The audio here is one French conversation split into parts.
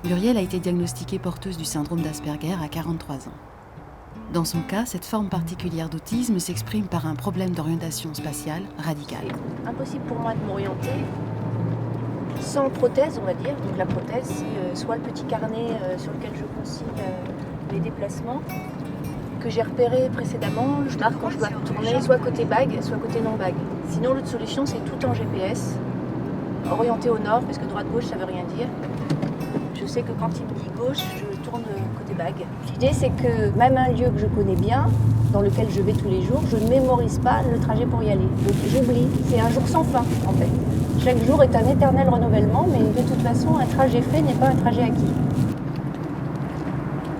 Muriel a été diagnostiquée porteuse du syndrome d'Asperger à 43 ans. Dans son cas, cette forme particulière d'autisme s'exprime par un problème d'orientation spatiale radical. C'est impossible pour moi de m'orienter sans prothèse, on va dire. Donc la prothèse, c'est soit le petit carnet sur lequel je consigne les déplacements que j'ai repéré précédemment. Je marque quand je dois tourner, soit côté bague, soit côté non-bague. Sinon, l'autre solution, c'est tout en GPS, orienté au nord, parce que droite-gauche, ça veut rien dire. Je sais que quand il me dit gauche, je tourne côté bague. L'idée, c'est que même un lieu que je connais bien, dans lequel je vais tous les jours, je ne mémorise pas le trajet pour y aller. Donc j'oublie. C'est un jour sans fin, en fait. Chaque jour est un éternel renouvellement, mais de toute façon, un trajet fait n'est pas un trajet acquis.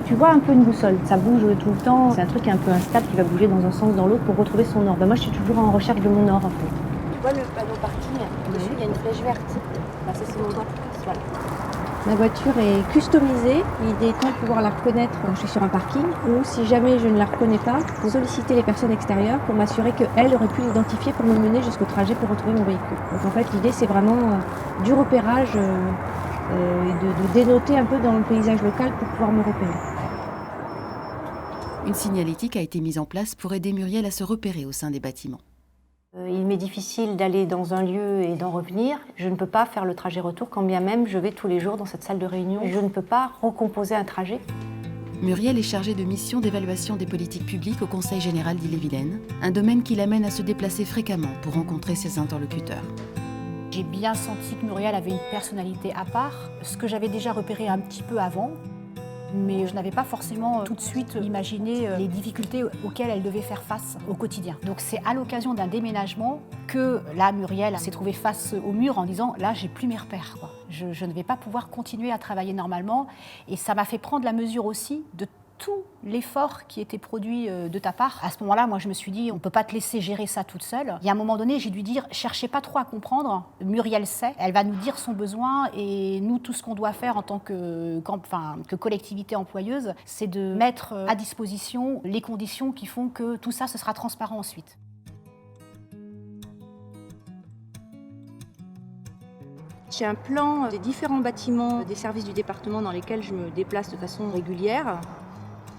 Tu vois un peu une boussole, ça bouge tout le temps. C'est un truc un peu instable qui va bouger dans un sens, dans l'autre pour retrouver son nord. Moi, je suis toujours en recherche de mon nord, en fait. Tu vois le panneau parking, dessus, il y a une flèche verte. Là, ça, c'est mon nord. Voilà. Ma voiture est customisée. L'idée étant de pouvoir la reconnaître quand je suis sur un parking ou si jamais je ne la reconnais pas, pour solliciter les personnes extérieures pour m'assurer qu'elles auraient pu l'identifier pour me mener jusqu'au trajet pour retrouver mon véhicule. Donc en fait, l'idée, c'est vraiment du repérage et de dénoter un peu dans le paysage local pour pouvoir me repérer. Une signalétique a été mise en place pour aider Muriel à se repérer au sein des bâtiments. Il m'est difficile d'aller dans un lieu et d'en revenir. Je ne peux pas faire le trajet retour quand bien même je vais tous les jours dans cette salle de réunion. Je ne peux pas recomposer un trajet. Muriel est chargée de mission d'évaluation des politiques publiques au Conseil général d'Ille-et-Vilaine, un domaine qui l'amène à se déplacer fréquemment pour rencontrer ses interlocuteurs. J'ai bien senti que Muriel avait une personnalité à part, ce que j'avais déjà repéré un petit peu avant. Mais je n'avais pas forcément tout de suite imaginé les difficultés auxquelles elle devait faire face au quotidien. Donc c'est à l'occasion d'un déménagement que là, Muriel s'est trouvée face au mur en disant « là, j'ai plus mes repères, quoi. Je ne vais pas pouvoir continuer à travailler normalement ». Et ça m'a fait prendre la mesure aussi de tout l'effort qui était produit de ta part. À ce moment-là, moi, je me suis dit, on ne peut pas te laisser gérer ça toute seule. Il y a un moment donné, j'ai dû dire, cherchez pas trop à comprendre. Muriel sait, elle va nous dire son besoin et nous, tout ce qu'on doit faire en tant que collectivité employeuse, c'est de mettre à disposition les conditions qui font que tout ça, ce sera transparent ensuite. J'ai un plan des différents bâtiments des services du département dans lesquels je me déplace de façon régulière.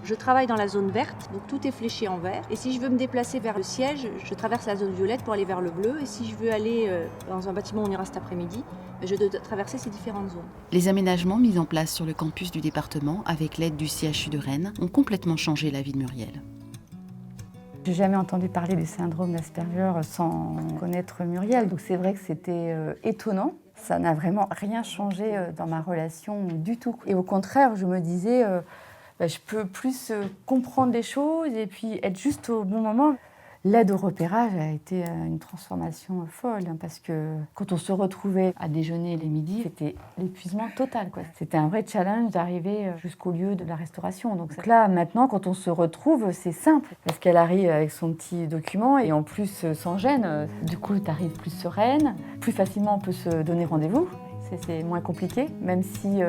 Je travaille dans la zone verte, donc tout est fléché en vert. Et si je veux me déplacer vers le siège, je traverse la zone violette pour aller vers le bleu. Et si je veux aller dans un bâtiment où on ira cet après-midi, je dois traverser ces différentes zones. Les aménagements mis en place sur le campus du département, avec l'aide du CHU de Rennes, ont complètement changé la vie de Muriel. J'ai jamais entendu parler du syndrome d'Asperger sans connaître Muriel, donc c'est vrai que c'était étonnant. Ça n'a vraiment rien changé dans ma relation du tout. Et au contraire, je me disais... je peux plus comprendre les choses et puis être juste au bon moment. L'aide au repérage a été une transformation folle parce que quand on se retrouvait à déjeuner les midis, c'était l'épuisement total, quoi. C'était un vrai challenge d'arriver jusqu'au lieu de la restauration. Donc là, maintenant, quand on se retrouve, c'est simple parce qu'elle arrive avec son petit document et en plus sans gêne. Du coup, tu arrives plus sereine, plus facilement on peut se donner rendez-vous. C'est moins compliqué, même si...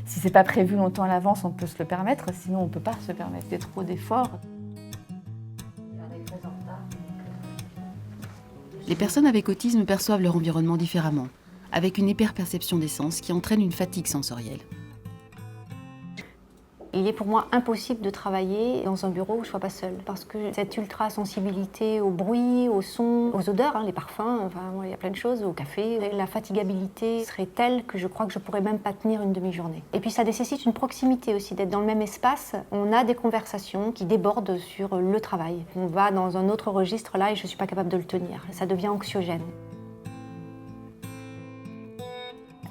Si c'est pas prévu longtemps à l'avance, on peut se le permettre, sinon on peut pas se permettre. C'est trop d'efforts. Les personnes avec autisme perçoivent leur environnement différemment, avec une hyperperception des sens qui entraîne une fatigue sensorielle. Il est pour moi impossible de travailler dans un bureau où je ne sois pas seule. Parce que cette ultra-sensibilité au bruit, au son, aux odeurs, les parfums, il y a plein de choses, au café. La fatigabilité serait telle que je crois que je ne pourrais même pas tenir une demi-journée. Et puis ça nécessite une proximité aussi, d'être dans le même espace. On a des conversations qui débordent sur le travail. On va dans un autre registre là et je ne suis pas capable de le tenir. Ça devient anxiogène.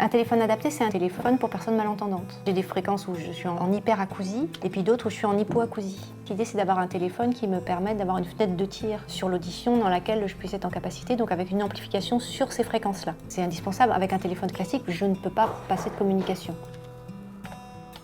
Un téléphone adapté, c'est un téléphone pour personnes malentendantes. J'ai des fréquences où je suis en hyperacousie et puis d'autres où je suis en hypoacousie. L'idée, c'est d'avoir un téléphone qui me permette d'avoir une fenêtre de tir sur l'audition dans laquelle je puisse être en capacité, donc avec une amplification sur ces fréquences-là. C'est indispensable. Avec un téléphone classique, je ne peux pas passer de communication.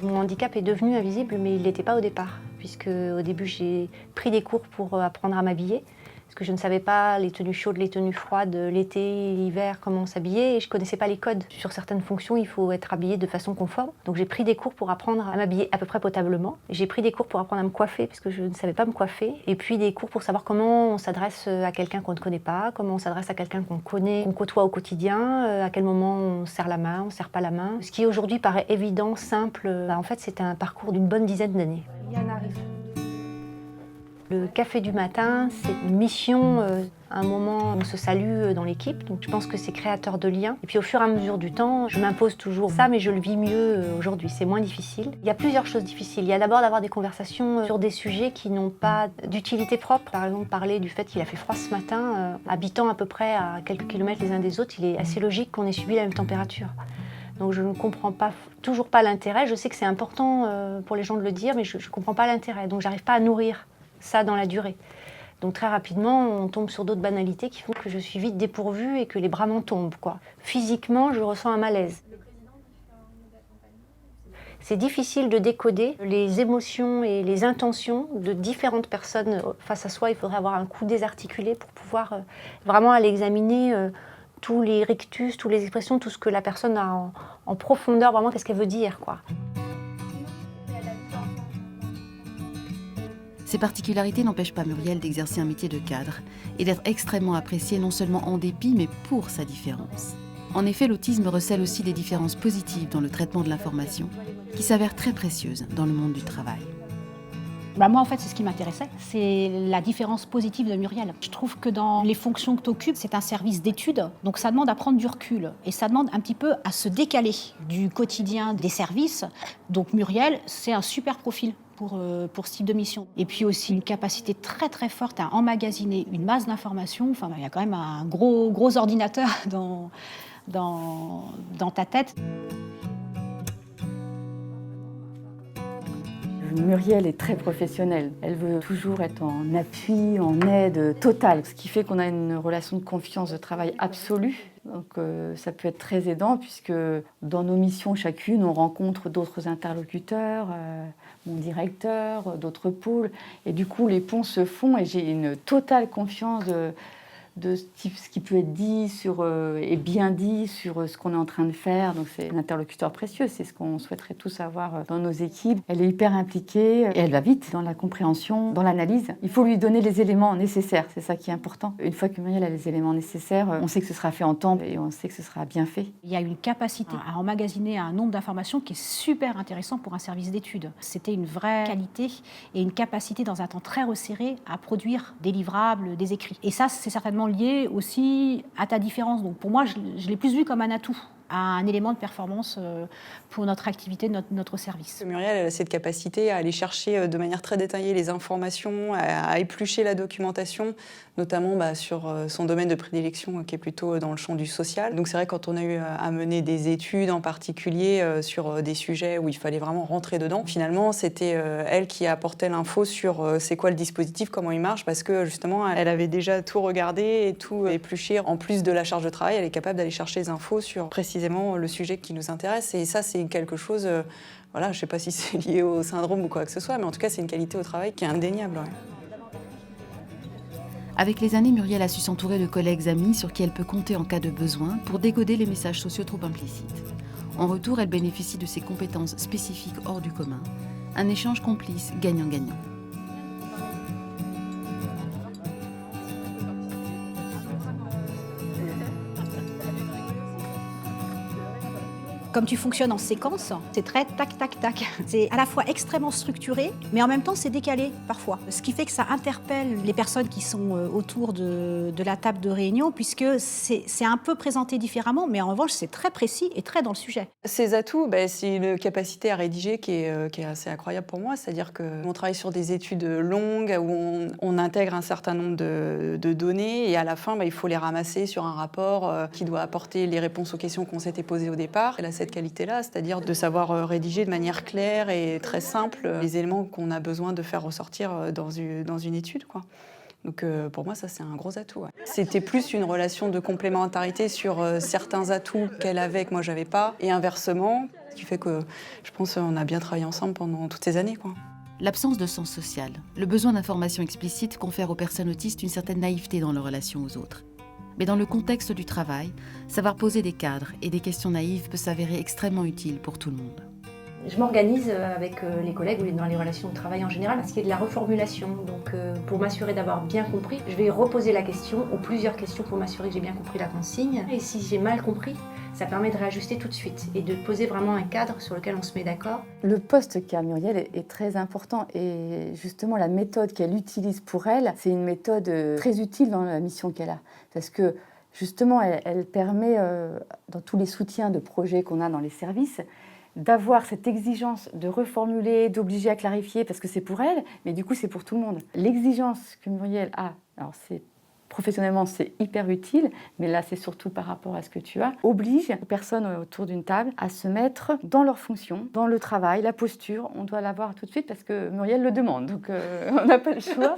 Mon handicap est devenu invisible, mais il ne l'était pas au départ, puisque au début, j'ai pris des cours pour apprendre à m'habiller. Parce que je ne savais pas les tenues chaudes, les tenues froides, l'été, l'hiver, comment s'habiller, et je ne connaissais pas les codes. Sur certaines fonctions, il faut être habillé de façon conforme. Donc j'ai pris des cours pour apprendre à m'habiller à peu près potablement. J'ai pris des cours pour apprendre à me coiffer, parce que je ne savais pas me coiffer. Et puis des cours pour savoir comment on s'adresse à quelqu'un qu'on ne connaît pas, comment on s'adresse à quelqu'un qu'on connaît, qu'on côtoie au quotidien, à quel moment on serre la main, on ne serre pas la main. Ce qui aujourd'hui paraît évident, simple, en fait c'était un parcours d'une bonne dizaine d'années. Yann arrive. Le café du matin, c'est une mission, un moment où on se salue dans l'équipe. Donc je pense que c'est créateur de liens. Et puis au fur et à mesure du temps, je m'impose toujours ça, mais je le vis mieux aujourd'hui. C'est moins difficile. Il y a plusieurs choses difficiles. Il y a d'abord d'avoir des conversations sur des sujets qui n'ont pas d'utilité propre. Par exemple, parler du fait qu'il a fait froid ce matin. Habitant à peu près à quelques kilomètres les uns des autres, il est assez logique qu'on ait subi la même température. Donc je ne comprends toujours pas l'intérêt. Je sais que c'est important pour les gens de le dire, mais je ne comprends pas l'intérêt. Donc j'arrive pas à nourrir ça dans la durée. Donc très rapidement, on tombe sur d'autres banalités qui font que je suis vite dépourvue et que les bras m'en tombent, quoi. Physiquement, je ressens un malaise. C'est difficile de décoder les émotions et les intentions de différentes personnes face à soi. Il faudrait avoir un coup désarticulé pour pouvoir vraiment aller examiner tous les rictus, toutes les expressions, tout ce que la personne a en profondeur, vraiment qu'est-ce qu'elle veut dire, quoi. Ces particularités n'empêchent pas Muriel d'exercer un métier de cadre et d'être extrêmement appréciée non seulement en dépit, mais pour sa différence. En effet, l'autisme recèle aussi des différences positives dans le traitement de l'information, qui s'avèrent très précieuses dans le monde du travail. Moi, en fait, c'est ce qui m'intéressait, c'est la différence positive de Muriel. Je trouve que dans les fonctions que tu occupes, c'est un service d'études, donc ça demande à prendre du recul et ça demande un petit peu à se décaler du quotidien des services. Donc Muriel, c'est un super profil pour ce type de mission. Et puis aussi une capacité très très forte à emmagasiner une masse d'informations. Enfin, il y a quand même un gros ordinateur dans ta tête. Muriel est très professionnelle. Elle veut toujours être en appui, en aide totale, ce qui fait qu'on a une relation de confiance de travail absolue. Donc ça peut être très aidant puisque dans nos missions chacune, on rencontre d'autres interlocuteurs, mon directeur, d'autres pôles. Et du coup, les ponts se font et j'ai une totale confiance de ce qui peut être dit et bien dit sur ce qu'on est en train de faire. Donc c'est un interlocuteur précieux, c'est ce qu'on souhaiterait tous avoir dans nos équipes. Elle est hyper impliquée et elle va vite dans la compréhension, dans l'analyse. Il faut lui donner les éléments nécessaires, c'est ça qui est important. Une fois que Muriel a les éléments nécessaires, on sait que ce sera fait en temps et on sait que ce sera bien fait. Il y a une capacité à emmagasiner un nombre d'informations qui est super intéressant pour un service d'études. C'était une vraie qualité et une capacité dans un temps très resserré à produire des livrables, des écrits. Et ça, c'est certainement lié aussi à ta différence. Donc pour moi, je l'ai plus vu comme un atout, un élément de performance pour notre activité, notre service. Muriel, elle a cette capacité à aller chercher de manière très détaillée les informations, à éplucher la documentation, notamment sur son domaine de prédilection qui est plutôt dans le champ du social. Donc c'est vrai, quand on a eu à mener des études en particulier sur des sujets où il fallait vraiment rentrer dedans, finalement c'était elle qui apportait l'info sur c'est quoi le dispositif, comment il marche, parce que justement elle avait déjà tout regardé et tout épluché. En plus de la charge de travail, elle est capable d'aller chercher les infos sur précisément le sujet qui nous intéresse. Et ça, c'est quelque chose, je ne sais pas si c'est lié au syndrome ou quoi que ce soit, mais en tout cas, c'est une qualité au travail qui est indéniable. Ouais. Avec les années, Muriel a su s'entourer de collègues amis sur qui elle peut compter en cas de besoin pour décoder les messages sociaux trop implicites. En retour, elle bénéficie de ses compétences spécifiques hors du commun. Un échange complice, gagnant-gagnant. Comme tu fonctionnes en séquence, c'est très tac, tac, tac. C'est à la fois extrêmement structuré, mais en même temps, c'est décalé parfois. Ce qui fait que ça interpelle les personnes qui sont autour de la table de réunion, puisque c'est un peu présenté différemment, mais en revanche, c'est très précis et très dans le sujet. Ses atouts, c'est une capacité à rédiger qui est assez incroyable pour moi. C'est-à-dire qu'on travaille sur des études longues où on intègre un certain nombre de données et à la fin, il faut les ramasser sur un rapport qui doit apporter les réponses aux questions qu'on s'était posées au départ. Elle a cette qualité-là, c'est-à-dire de savoir rédiger de manière claire et très simple les éléments qu'on a besoin de faire ressortir dans une étude, quoi. Donc pour moi, ça, c'est un gros atout. Ouais. C'était plus une relation de complémentarité sur certains atouts qu'elle avait, que moi, j'avais pas, et inversement, ce qui fait que je pense qu'on a bien travaillé ensemble pendant toutes ces années, quoi. L'absence de sens social, le besoin d'informations explicites confère aux personnes autistes une certaine naïveté dans leur relation aux autres. Mais dans le contexte du travail, savoir poser des cadres et des questions naïves peut s'avérer extrêmement utile pour tout le monde. Je m'organise avec les collègues ou dans les relations de travail en général parce qu'il y a de la reformulation. Donc pour m'assurer d'avoir bien compris, je vais reposer la question ou plusieurs questions pour m'assurer que j'ai bien compris la consigne. Et si j'ai mal compris, ça permet de réajuster tout de suite et de poser vraiment un cadre sur lequel on se met d'accord. Le poste qu'a Muriel est très important et justement la méthode qu'elle utilise pour elle, c'est une méthode très utile dans la mission qu'elle a. Parce que justement, elle permet, dans tous les soutiens de projets qu'on a dans les services, d'avoir cette exigence de reformuler, d'obliger à clarifier, parce que c'est pour elle, mais du coup c'est pour tout le monde. L'exigence que Muriel a, alors professionnellement c'est hyper utile, mais là c'est surtout par rapport à ce que tu as, oblige les personnes autour d'une table à se mettre dans leur fonction, dans le travail, la posture, on doit l'avoir tout de suite parce que Muriel le demande, donc on n'a pas le choix.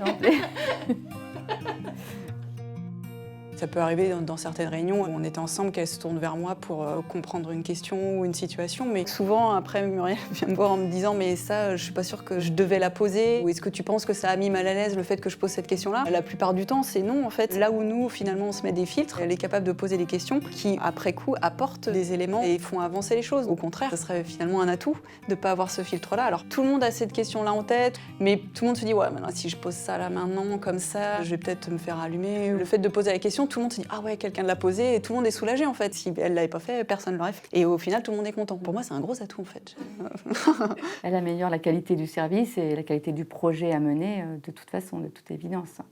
Ça peut arriver dans certaines réunions où on était ensemble, qu'elle se tourne vers moi pour comprendre une question ou une situation. Mais souvent, après, Muriel vient me voir en me disant « mais ça, je suis pas sûre que je devais la poser » ou « est-ce que tu penses que ça a mis mal à l'aise le fait que je pose cette question-là » La plupart du temps, c'est non, en fait. Là où nous, finalement, on se met des filtres, elle est capable de poser des questions qui, après coup, apportent des éléments et font avancer les choses. Au contraire, ce serait finalement un atout de ne pas avoir ce filtre-là. Alors, tout le monde a cette question-là en tête, mais tout le monde se dit « ouais, maintenant, si je pose ça là maintenant, comme ça, je vais peut-être me faire allumer ». Le fait de poser la question, tout le monde se dit « ah ouais, quelqu'un l'a posé » et tout le monde est soulagé en fait. Si elle l'avait pas fait, personne ne l'aurait fait. Et au final, tout le monde est content. Pour moi, c'est un gros atout en fait. Elle améliore la qualité du service et la qualité du projet à mener de toute façon, de toute évidence.